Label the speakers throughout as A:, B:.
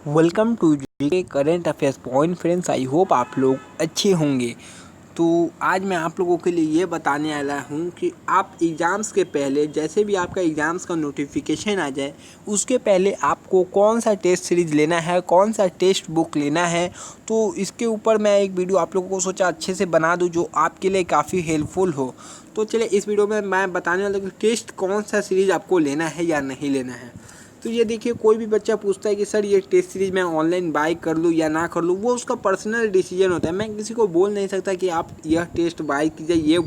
A: Welcome to GK current affairs point friends. I hope आप लोग अच्छे होंगे। तो आज मैं आप लोगों के लिए ये बताने वाला हूँ कि आप एग्ज़ाम्स के पहले, जैसे भी आपका एग्ज़ाम्स का नोटिफिकेशन आ जाए उसके पहले आपको कौन सा टेस्ट सीरीज़ लेना है, कौन सा टेस्ट बुक लेना है। तो इसके ऊपर मैं एक वीडियो आप लोगों को सोचा अच्छे से बना दूँ जो आपके लिए काफ़ी हेल्पफुल हो। तो चलिए इस वीडियो में मैं बताने वाला हूँ कि टेस्ट कौन सा सीरीज़ आपको लेना है या नहीं लेना है। तो ये देखिए, कोई भी बच्चा पूछता है कि सर ये टेस्ट सीरीज़ मैं ऑनलाइन बाय कर लूँ या ना कर लूँ, वो उसका पर्सनल डिसीजन होता है। मैं किसी को बोल नहीं सकता कि आप यह टेस्ट बाय कीजिए, ये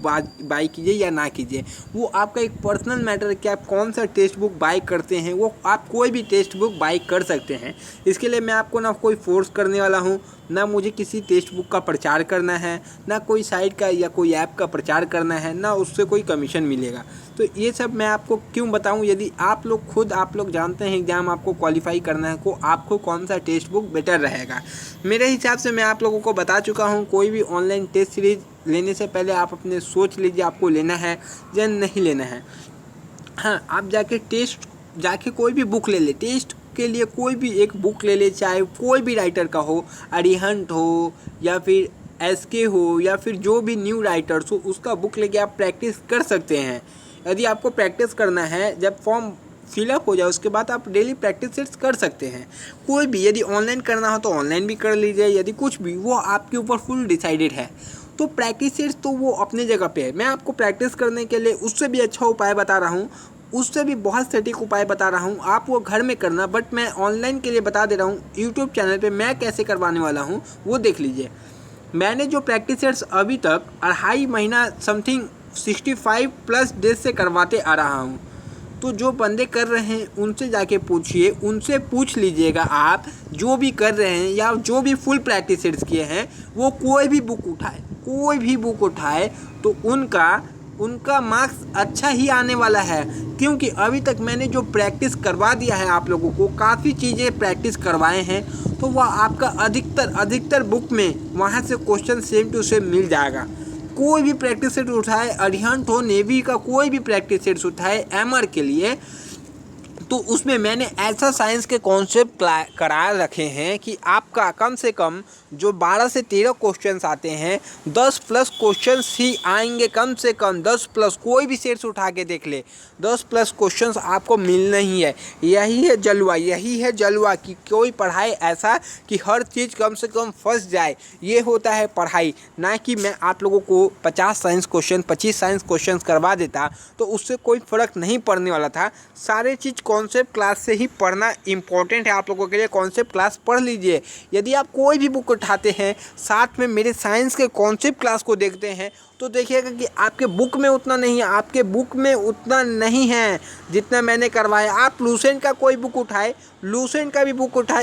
A: बाय कीजिए या ना कीजिए। वो आपका एक पर्सनल मैटर है कि आप कौन सा टेस्ट बुक बाय करते हैं। वो आप कोई भी टेस्ट बुक बाय कर सकते हैं। इसके लिए मैं आपको ना कोई फोर्स करने वाला हूँ, ना मुझे किसी टेक्स्ट बुक का प्रचार करना है, ना कोई साइट का या कोई ऐप का प्रचार करना है, ना उससे कोई कमीशन मिलेगा। तो ये सब मैं आपको क्यों बताऊं? यदि आप लोग जानते हैं एग्ज़ाम आपको क्वालिफाई करना है तो आपको कौन सा टेक्स्ट बुक बेटर रहेगा। मेरे हिसाब से मैं आप लोगों को बता चुका हूं, कोई भी ऑनलाइन टेस्ट सीरीज लेने से पहले आप अपने सोच लीजिए आपको लेना है या नहीं लेना है। हाँ, आप जाके कोई भी बुक ले ले, टेस्ट के लिए कोई भी एक बुक ले ले, चाहे कोई भी राइटर का हो, अरिहंत हो या फिर एसके हो या फिर जो भी न्यू राइटर्स हो, उसका बुक लेके आप प्रैक्टिस कर सकते हैं। यदि आपको प्रैक्टिस करना है, जब फॉर्म फिलअप हो जाए उसके बाद आप डेली प्रैक्टिस सेट्स कर सकते हैं। कोई भी यदि ऑनलाइन करना हो तो ऑनलाइन भी कर लीजिए, यदि कुछ भी, वो आपके ऊपर फुल डिसाइडेड है। तो प्रैक्टिस सेट्स तो वो अपने जगह पे है। मैं आपको प्रैक्टिस करने के लिए उससे भी अच्छा उपाय बता रहा हूँ, उससे भी बहुत सटीक उपाय बता रहा हूँ। आप वो घर में करना, बट मैं ऑनलाइन के लिए बता दे रहा हूँ। यूट्यूब चैनल पे मैं कैसे करवाने वाला हूँ वो देख लीजिए। मैंने जो प्रैक्टिस सेट्स अभी तक 2.5 महीना समथिंग 65+ डेज से करवाते आ रहा हूँ। तो जो बंदे कर रहे हैं उनसे जाके पूछिए, उनसे पूछ लीजिएगा। आप जो भी कर रहे हैं या जो भी फुल प्रैक्टिस सेट्स किए हैं, वो कोई भी बुक उठाए तो उनका मार्क्स अच्छा ही आने वाला है। क्योंकि अभी तक मैंने जो प्रैक्टिस करवा दिया है आप लोगों को, काफ़ी चीज़ें प्रैक्टिस करवाए हैं, तो वह आपका अधिकतर बुक में वहाँ से क्वेश्चन सेम टू सेम मिल जाएगा। कोई भी प्रैक्टिस सेट उठाए, अरिहंत हो, नेवी का कोई भी प्रैक्टिस सेट्स उठाए एमआर के लिए, तो उसमें मैंने ऐसा साइंस के कॉन्सेप्ट करा रखे हैं कि आपका कम से कम जो 12 से 13 क्वेश्चंस आते हैं, 10+ क्वेश्चंस ही आएंगे। कम से कम 10+, कोई भी सेट्स उठा के देख ले, 10+ क्वेश्चंस आपको मिलना ही है। यही है जलवा कि कोई पढ़ाए ऐसा कि हर चीज़ कम से कम फंस जाए। ये होता है पढ़ाई, ना कि मैं आप लोगों को 50 साइंस क्वेश्चन 25 साइंस क्वेश्चन करवा देता तो उससे कोई फ़र्क नहीं पड़ने वाला था। सारे चीज़ कॉन्सेप्ट क्लास से ही पढ़ना इंपॉर्टेंट है आप लोगों के लिए। कॉन्सेप्ट क्लास पढ़ लीजिए। यदि आप कोई भी बुक उठाते हैं, साथ में मेरे साइंस के कॉन्सेप्ट क्लास को देखते हैं, तो देखिएगा कि आपके बुक में उतना नहीं है जितना मैंने करवाया। आप लूसेंट का कोई बुक उठाए,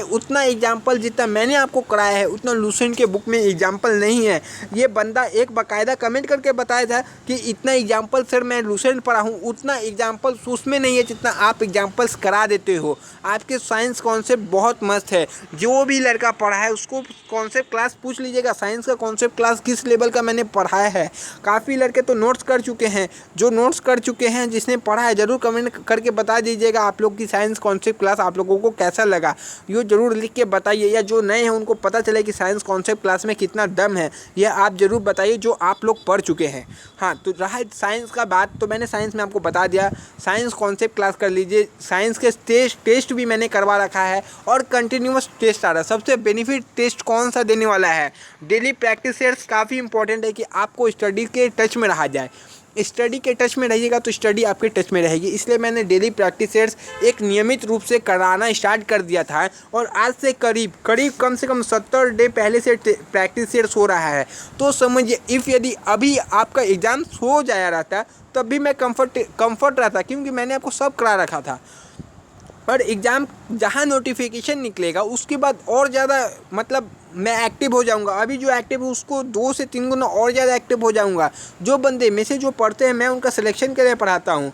A: उतना एग्जाम्पल जितना मैंने आपको कराया है उतना लूसेंट के बुक में एग्जाम्पल नहीं है। ये बंदा एक बाकायदा कमेंट करके बताया था कि इतना एग्जाम्पल सर मैं लूसेंट पढ़ा हूँ, उतना एग्जाम्पल उसमें नहीं है जितना आप एग्जाम्पल्स करा देते हो। आपके साइंस कॉन्सेप्ट बहुत मस्त है। जो भी लड़का पढ़ा है उसको कॉन्सेप्ट क्लास पूछ लीजिएगा, साइंस का कॉन्सेप्ट क्लास किस लेवल का मैंने पढ़ाया है। काफ़ी लड़के तो नोट्स कर चुके हैं। जो नोट्स कर चुके हैं, जिसने पढ़ा है, ज़रूर कमेंट करके बता दीजिएगा आप लोग की साइंस कॉन्सेप्ट क्लास आप लोगों को कैसा लगा। ये ज़रूर लिख के बताइए, या जो नए हैं उनको पता चले कि साइंस कॉन्सेप्ट क्लास में कितना दम है, यह आप ज़रूर बताइए जो आप लोग पढ़ चुके हैं। हाँ, तो रहा साइंस का बात, तो मैंने साइंस में आपको बता दिया। साइंस कॉन्सेप्ट क्लास कर लीजिए। साइंस के टेस्ट भी मैंने करवा रखा है और कंटिन्यूअस टेस्ट आ रहा है। सबसे बेनिफिट टेस्ट कौन सा देने वाला है? डेली प्रैक्टिस सेट्स काफ़ी इंपॉर्टेंट है कि आपको स्टडी के टच में रहा जाए। स्टडी के टच में रहिएगा तो स्टडी आपके टच में रहेगी। इसलिए मैंने डेली प्रैक्टिस सेट्स एक नियमित रूप से कराना स्टार्ट कर दिया था, और आज से करीब कम से कम 70 डे पहले से प्रैक्टिस सेट्स हो रहा है। तो समझिए, यदि अभी आपका एग्ज़ाम हो जाया रहता तब भी मैं कंफर्ट रहता, क्योंकि मैंने आपको सब करा रखा था। और एग्ज़ाम जहाँ नोटिफिकेशन निकलेगा उसके बाद और ज़्यादा मतलब मैं एक्टिव हो जाऊंगा। अभी जो एक्टिव है उसको 2 से 3 गुना और ज़्यादा एक्टिव हो जाऊंगा। जो बंदे में से जो पढ़ते हैं, मैं उनका सिलेक्शन के लिए पढ़ाता हूँ।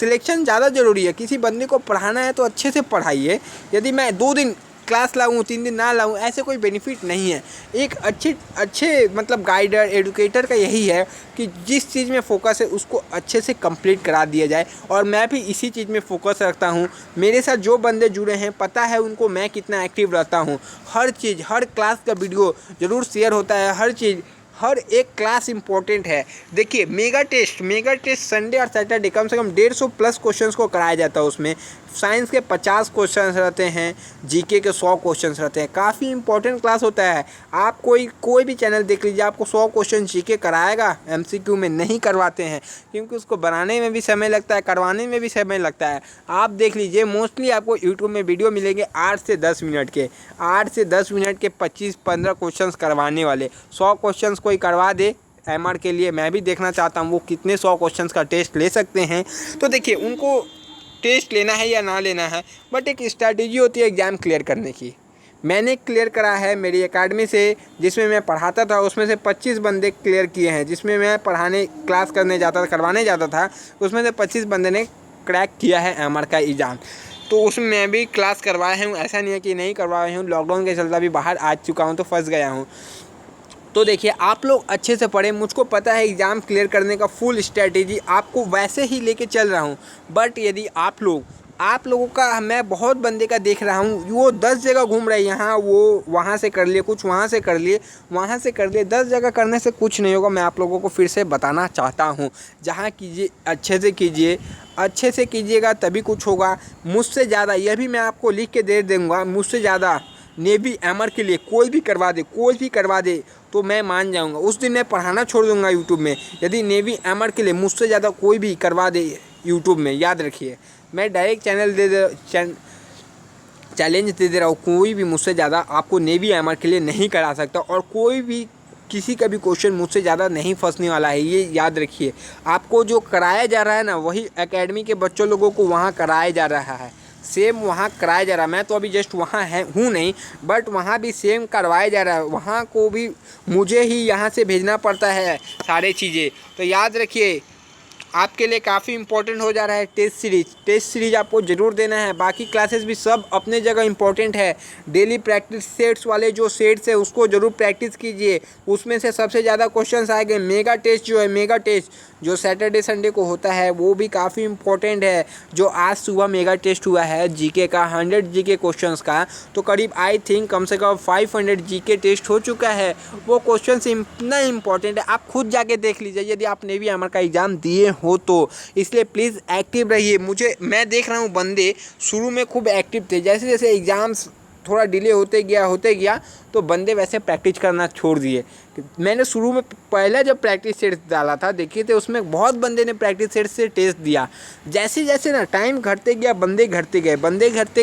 A: सिलेक्शन ज़्यादा ज़रूरी है। किसी बंदे को पढ़ाना है तो अच्छे से पढ़ाइए। यदि मैं 2 दिन क्लास लाऊँ 3 दिन ना लाऊँ, ऐसे कोई बेनिफिट नहीं है। एक अच्छे मतलब गाइडर एडुकेटर का यही है कि जिस चीज़ में फ़ोकस है उसको अच्छे से कंप्लीट करा दिया जाए, और मैं भी इसी चीज़ में फ़ोकस रखता हूँ। मेरे साथ जो बंदे जुड़े हैं पता है उनको मैं कितना एक्टिव रहता हूँ। हर चीज़, हर क्लास का वीडियो ज़रूर शेयर होता है, हर चीज़, हर एक क्लास इंपॉर्टेंट है। देखिए मेगा टेस्ट संडे और सैटरडे कम से कम 150 प्लस क्वेश्चंस को कराया जाता है। उसमें साइंस के 50 क्वेश्चंस रहते हैं, जीके के 100 क्वेश्चंस रहते हैं। काफ़ी इंपॉर्टेंट क्लास होता है। आप कोई भी चैनल देख लीजिए, आपको 100 क्वेश्चन जीके कराएगा, एमसीक्यू में नहीं करवाते हैं, क्योंकि उसको बनाने में भी समय लगता है, करवाने में भी समय लगता है। आप देख लीजिए मोस्टली आपको यूट्यूब में वीडियो मिलेंगे 8 से 10 मिनट के, 8 से 10 मिनट के 25-15 क्वेश्चंस करवाने वाले। 100 क्वेश्चंस कोई करवा दे एमआर के लिए, मैं भी देखना चाहता हूँ वो कितने 100 क्वेश्चंस का टेस्ट ले सकते हैं। तो देखिए उनको टेस्ट लेना है या ना लेना है, बट एक स्ट्रैटेजी होती है एग्ज़ाम क्लियर करने की। मैंने क्लियर करा है मेरी एकेडमी से, जिसमें मैं पढ़ाता था, उसमें से 25 बंदे क्लियर किए हैं। जिसमें मैं पढ़ाने क्लास करने जाता था, करवाने जाता था, उसमें से 25 बंदे ने क्रैक किया है एमआर का एग्ज़ाम। तो उसमें मैं भी क्लास करवाया हूँ, ऐसा नहीं है कि नहीं करवाया हूँ। लॉकडाउन के चलते भी बाहर आ चुका हूँ तो फंस गया हूँ। तो देखिए आप लोग अच्छे से पढ़ें। मुझको पता है एग्ज़ाम क्लियर करने का फुल स्ट्रैटेजी आपको वैसे ही लेके चल रहा हूँ, बट यदि आप लोगों का, मैं बहुत बंदे का देख रहा हूँ वो 10 जगह घूम रहे हैं, यहाँ वो वहाँ से कर लिए, कुछ वहाँ से कर लिए, वहाँ से कर लिए। 10 जगह करने से कुछ नहीं होगा। मैं आप लोगों को फिर से बताना चाहता हूँ, जहाँ कीजिए अच्छे से कीजिए, अच्छे से कीजिएगा तभी कुछ होगा। मुझसे ज़्यादा, यह भी मैं आपको लिख के दे दूँगा, मुझसे ज़्यादा नेवी एमआर के लिए कोई भी करवा दे तो मैं मान जाऊंगा। उस दिन मैं पढ़ाना छोड़ दूंगा यूट्यूब में, यदि नेवी एमआर के लिए मुझसे ज़्यादा कोई भी करवा दे यूट्यूब में। याद रखिए, मैं डायरेक्ट चैलेंज दे रहा हूँ, कोई भी मुझसे ज़्यादा आपको नेवी एमआर के लिए नहीं करा सकता, और कोई भी किसी का भी क्वेश्चन मुझसे ज़्यादा नहीं फंसने वाला है। ये याद रखिए। आपको जो कराया जा रहा है ना, वही एकेडमी के बच्चों लोगों को वहाँ कराया जा रहा है, सेम वहाँ कराया जा रहा है। मैं तो अभी जस्ट वहाँ हूँ नहीं, बट वहाँ भी सेम करवाया जा रहा है। वहाँ को भी मुझे ही यहाँ से भेजना पड़ता है सारे चीज़ें। तो याद रखिए आपके लिए काफ़ी इंपॉर्टेंट हो जा रहा है टेस्ट सीरीज आपको ज़रूर देना है। बाकी क्लासेस भी सब अपने जगह इंपॉर्टेंट है। डेली प्रैक्टिस सेट्स वाले जो सेट्स है उसको ज़रूर प्रैक्टिस कीजिए। उसमें से सबसे ज़्यादा क्वेश्चंस आएंगे। मेगा टेस्ट जो सैटरडे संडे को होता है वो भी काफ़ी इंपॉर्टेंट है। जो आज सुबह मेगा टेस्ट हुआ है जीके का, 100 जीके क्वेश्चंस का, तो करीब आई थिंक कम से कम 500 जीके टेस्ट हो चुका है। वो क्वेश्चंस इतना इंपॉर्टेंट है, आप खुद जाके देख लीजिए यदि आप नेवी एमआर का एग्ज़ाम दिए हो तो। इसलिए प्लीज़ एक्टिव रहिए। मैं देख रहा हूँ बंदे शुरू में खूब एक्टिव थे, जैसे जैसे एग्ज़ाम्स थोड़ा डिले होते गया तो बंदे वैसे प्रैक्टिस करना छोड़ दिए। मैंने शुरू में पहले जब प्रैक्टिस सेट्स डाला था, देखिए थे उसमें बहुत बंदे ने प्रैक्टिस सेट से टेस्ट दिया। जैसे जैसे ना टाइम घटते गया, बंदे घटते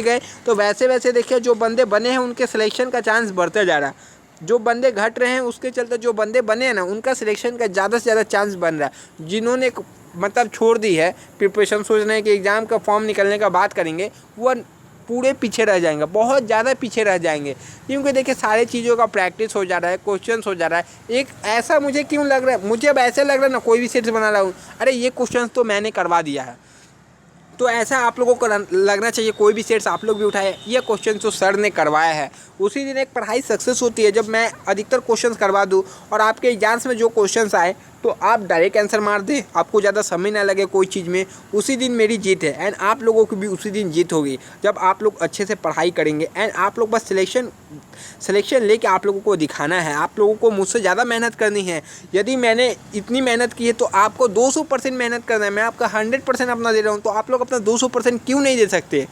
A: गए तो वैसे वैसे देखिए जो बंदे बने हैं उनके सिलेक्शन का चांस बढ़ता जा रहा है। जो बंदे घट रहे हैं उसके चलते जो बंदे बने हैं ना, उनका सिलेक्शन का ज़्यादा से ज़्यादा चांस बन रहा है। जिन्होंने मतलब छोड़ दी है प्रिपरेशन, सोच रहे हैं कि एग्ज़ाम का फॉर्म निकलने का बात करेंगे, वह पूरे पीछे रह जाएंगे, बहुत ज़्यादा पीछे रह जाएंगे। क्योंकि देखिए सारे चीज़ों का प्रैक्टिस हो जा रहा है, क्वेश्चंस हो जा रहा है। एक ऐसा मुझे क्यों लग रहा है, मुझे अब ऐसे लग रहा है ना कोई भी सेट्स बना रहा हूँ, अरे ये क्वेश्चंस तो मैंने करवा दिया है। तो ऐसा आप लोगों को लगना चाहिए, कोई भी सेट्स आप लोग भी उठाए, ये क्वेश्चन तो सर ने करवाया है। उसी दिन एक पढ़ाई सक्सेस होती है जब मैं अधिकतर क्वेश्चंस करवा दूं और आपके एग्जाम्स में जो क्वेश्चंस आए तो आप डायरेक्ट आंसर मार दें, आपको ज़्यादा समय ना लगे कोई चीज़ में। उसी दिन मेरी जीत है एंड आप लोगों की भी उसी दिन जीत होगी जब आप लोग अच्छे से पढ़ाई करेंगे। एंड आप लोग बस सिलेक्शन लेके आप लोगों को दिखाना है। आप लोगों को मुझसे ज़्यादा मेहनत करनी है। यदि मैंने इतनी मेहनत की है तो आपको 200% मेहनत करना है। मैं आपका 100% अपना दे रहा हूँ, तो आप लोग अपना 200% क्यों नहीं दे सकते?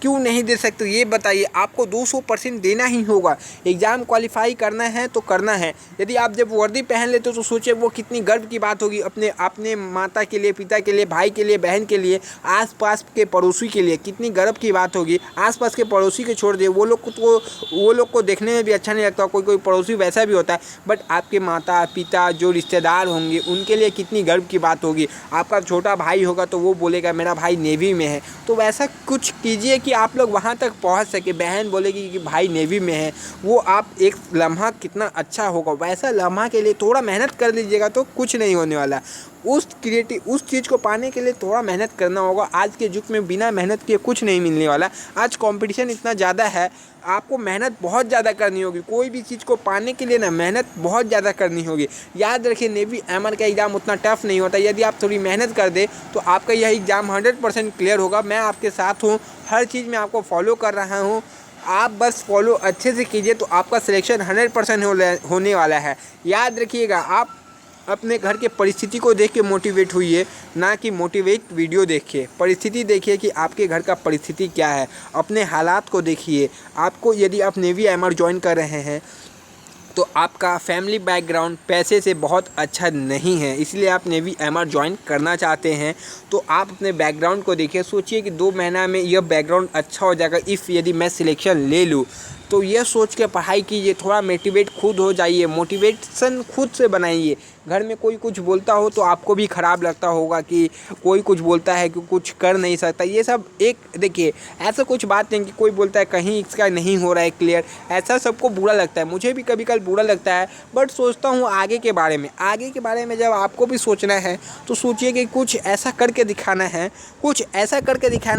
A: क्यों नहीं दे सकते ये बताइए। आपको 200% देना ही होगा। एग्ज़ाम क्वालिफाई करना है तो करना है। यदि आप जब वर्दी पहन लेते हो तो सोचिए वो कितनी गर्व की बात होगी अपने माता के लिए, पिता के लिए, भाई के लिए, बहन के लिए, आसपास के पड़ोसी के लिए कितनी गर्व की बात होगी। आसपास के पड़ोसी के छोड़ दिए, वो लोग को देखने में भी अच्छा नहीं लगता। कोई पड़ोसी वैसा भी होता है, बट आपके माता पिता जो रिश्तेदार होंगे उनके लिए कितनी गर्व की बात होगी। आपका छोटा भाई होगा तो वो बोलेगा मेरा भाई नेवी में है। तो वैसा कुछ कीजिए कि आप लोग वहाँ तक पहुँच सके। बहन बोलेगी कि भाई नेवी में है, वो आप एक लम्हा कितना अच्छा होगा, वैसा लम्हा के लिए थोड़ा मेहनत कर लीजिएगा तो कुछ नहीं होने वाला। उस चीज़ को पाने के लिए थोड़ा मेहनत करना होगा। आज के युग में बिना मेहनत किए कुछ नहीं मिलने वाला। आज कंपटीशन इतना ज़्यादा है, आपको मेहनत बहुत ज़्यादा करनी होगी। कोई भी चीज़ को पाने के लिए ना मेहनत बहुत ज़्यादा करनी होगी। याद रखिए, नेवी एमआर का एग्ज़ाम उतना टफ नहीं होता। यदि आप थोड़ी मेहनत कर दे तो आपका यह एग्ज़ाम 100% क्लियर होगा। मैं आपके साथ हूँ, हर चीज़ में आपको फॉलो कर रहा हूँ। आप बस फॉलो अच्छे से कीजिए तो आपका सिलेक्शन 100% होने वाला है। याद रखिएगा, आप अपने घर के परिस्थिति को देख के मोटिवेट हुइए, ना कि मोटिवेट वीडियो देखिए। परिस्थिति देखिए कि आपके घर का परिस्थिति क्या है, अपने हालात को देखिए। आपको यदि आप नेवी एमआर ज्वाइन कर रहे हैं तो आपका फैमिली बैकग्राउंड पैसे से बहुत अच्छा नहीं है, इसलिए आप नेवी एमआर ज्वाइन करना चाहते हैं तो आप अपने बैकग्राउंड को देखिए। सोचिए कि 2 महीना में यह बैकग्राउंड अच्छा हो जाएगा यदि मैं सिलेक्शन ले लूँ, तो यह सोच के पढ़ाई कीजिए। थोड़ा मोटिवेट खुद हो जाइए, मोटिवेशन खुद से बनाइए। घर में कोई कुछ बोलता हो तो आपको भी ख़राब लगता होगा कि कोई कुछ बोलता है कि कुछ कर नहीं सकता। ये सब एक देखिए, ऐसा कुछ बात नहीं कि कोई बोलता है कहीं इसका नहीं हो रहा है क्लियर, ऐसा सबको बुरा लगता है। मुझे भी कभी कभी बुरा लगता है, बट सोचता हूँ आगे के बारे में। जब आपको भी सोचना है तो सोचिए कि कुछ ऐसा करके दिखाना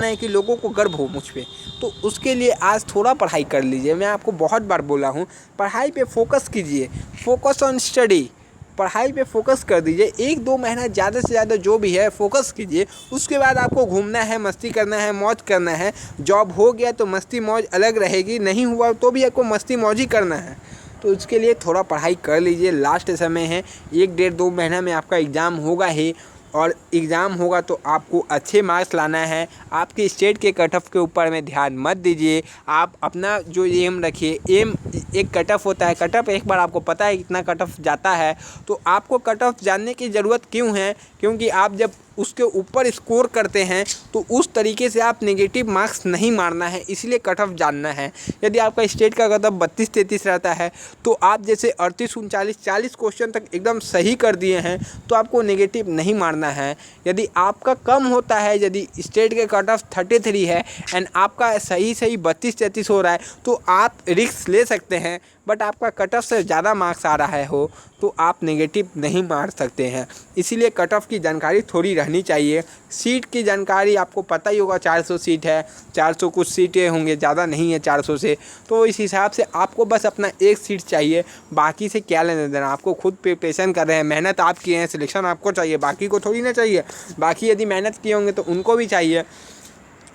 A: है, कि लोगों को गर्व हो मुझ पर। तो उसके लिए आज थोड़ा पढ़ाई कर लीजिए। मैं आपको बहुत बार बोला हूँ, पढ़ाई पे फोकस कीजिए, फोकस ऑन स्टडी। पढ़ाई पे फोकस कर दीजिए, 1-2 महीना ज़्यादा से ज़्यादा जो भी है फोकस कीजिए। उसके बाद आपको घूमना है, मस्ती करना है, मौज करना है। जॉब हो गया तो मस्ती मौज अलग रहेगी, नहीं हुआ तो भी आपको मस्ती मौज ही करना है। तो उसके लिए थोड़ा पढ़ाई कर लीजिए। लास्ट समय है, 1-1.5-2 महीना में आपका एग्ज़ाम होगा ही, और एग्ज़ाम होगा तो आपको अच्छे मार्क्स लाना है। आपके स्टेट के कट ऑफ के ऊपर में ध्यान मत दीजिए। आप अपना जो एम रखिए, एम एक कट ऑफ होता है, कट ऑफ एक बार आपको पता है कितना कट ऑफ जाता है, तो आपको कट ऑफ जानने की ज़रूरत क्यों है? क्योंकि आप जब उसके ऊपर स्कोर करते हैं तो उस तरीके से आप नेगेटिव मार्क्स नहीं मारना है, इसलिए कट ऑफ जानना है। यदि आपका स्टेट का कट ऑफ 32-33 रहता है तो आप जैसे 38-39-40 क्वेश्चन तक एकदम सही कर दिए हैं तो आपको नेगेटिव नहीं मारना है। यदि आपका कम होता है, यदि स्टेट के कट ऑफ 33 है एंड आपका सही 32-33 हो रहा है तो आप रिस्क ले सकते हैं, बट आपका कट ऑफ से ज़्यादा मार्क्स आ रहा है हो तो आप नेगेटिव नहीं मार सकते हैं। इसीलिए कट ऑफ की जानकारी थोड़ी रहनी चाहिए। सीट की जानकारी आपको पता ही होगा, 400 सीट है, 400 कुछ सीटें होंगे, ज़्यादा नहीं है 400 से। तो इस हिसाब से आपको बस अपना एक सीट चाहिए, बाकी से क्या लेना देना। आपको खुद प्रिपरेशन कर रहे हैं, मेहनत आप किए हैं, सिलेक्शन आपको चाहिए, बाकी को थोड़ी ना चाहिए। बाकी यदि मेहनत किए होंगे तो उनको भी चाहिए।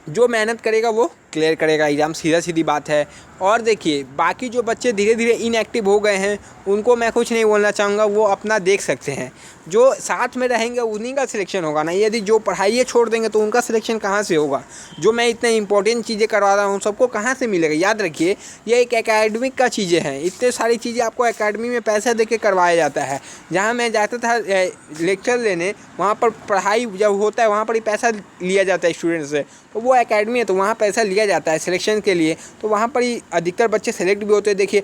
A: जो मेहनत करेगा वो क्लियर करेगा एग्ज़ाम, सीधी बात है। और देखिए, बाकी जो बच्चे धीरे धीरे इनएक्टिव हो गए हैं उनको मैं कुछ नहीं बोलना चाहूँगा, वो अपना देख सकते हैं। जो साथ में रहेंगे उन्हीं का सिलेक्शन होगा ना, यदि जो पढ़ाई छोड़ देंगे तो उनका सिलेक्शन कहाँ से होगा? जो मैं इतने इंपॉर्टेंट चीज़ें करवा रहा हूँ सबको कहाँ से मिलेगा? याद रखिए, ये एक एकेडमिक का चीज़ें हैं। इतने सारी चीज़ें आपको एकेडमी में पैसा दे के करवाया जाता है। जहाँ मैं जाता था लेक्चर लेने, वहाँ पर पढ़ाई जब होता है वहाँ पर ही पैसा लिया जाता है स्टूडेंट से। तो वो एकेडमी है तो वहाँ पैसा लिया जाता है सिलेक्शन के लिए, तो वहाँ पर ही अधिकतर बच्चे सेलेक्ट भी होते हैं। देखिए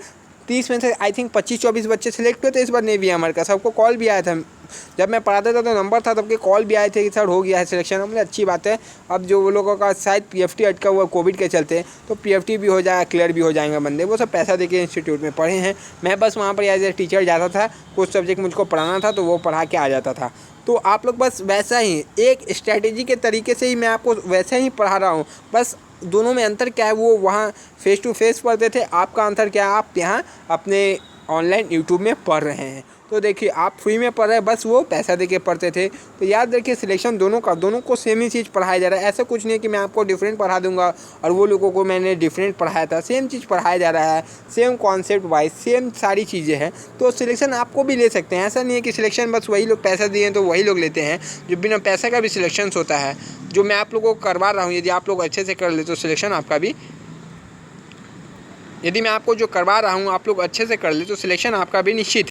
A: 30 में से आई थिंक 25-24 बच्चे सेलेक्ट हुए थे इस बार नेवी एमआर का। सबको कॉल भी आया था, जब मैं पढ़ाता था तो नंबर था, तब के कॉल भी आए थे कि सर हो गया है सिलेक्शन। हमने अच्छी बात है। अब जो वो लोगों का शायद पीएफटी अटका हुआ कोविड के चलते, तो पीएफटी भी हो जाएगा, क्लियर भी हो जाएंगे बंदे। वो सब पैसा देके इंस्टीट्यूट में पढ़े हैं। मैं बस वहाँ पर एज ए टीचर जाता था, कुछ सब्जेक्ट मुझको पढ़ाना था तो वो पढ़ा के आ जाता था। तो आप लोग बस वैसा ही एक स्ट्रैटेजी के तरीके से ही मैं आपको वैसे ही पढ़ा रहा हूँ। बस दोनों में अंतर क्या है, वो वहाँ फेस टू फेस पढ़ते थे, आपका अंतर क्या है, आप यहाँ अपने ऑनलाइन यूट्यूब में पढ़ रहे हैं। तो देखिए, आप फ्री में पढ़ रहे हैं, बस वो पैसा देके पढ़ते थे। तो याद रखिए, सिलेक्शन दोनों को सेम ही चीज़ पढ़ाया जा रहा है। ऐसा कुछ नहीं है कि मैं आपको डिफरेंट पढ़ा दूंगा और वो लोगों को मैंने डिफरेंट पढ़ाया था। सेम चीज़ पढ़ाया जा रहा है, सेम कॉन्सेप्ट वाइज, सेम सारी चीज़ें हैं। तो सिलेक्शन आपको भी ले सकते हैं। ऐसा नहीं है कि सिलेक्शन बस वही लोग पैसा दिए तो वही लोग लेते हैं। जो बिना पैसा का भी सिलेक्शन होता है, जो मैं आप लोगों को करवा रहा हूँ। यदि आप लोग अच्छे से कर ले तो सिलेक्शन आपका भी, यदि मैं आपको जो करवा रहा हूँ आप लोग अच्छे से कर ले तो सिलेक्शन आपका भी निश्चित है।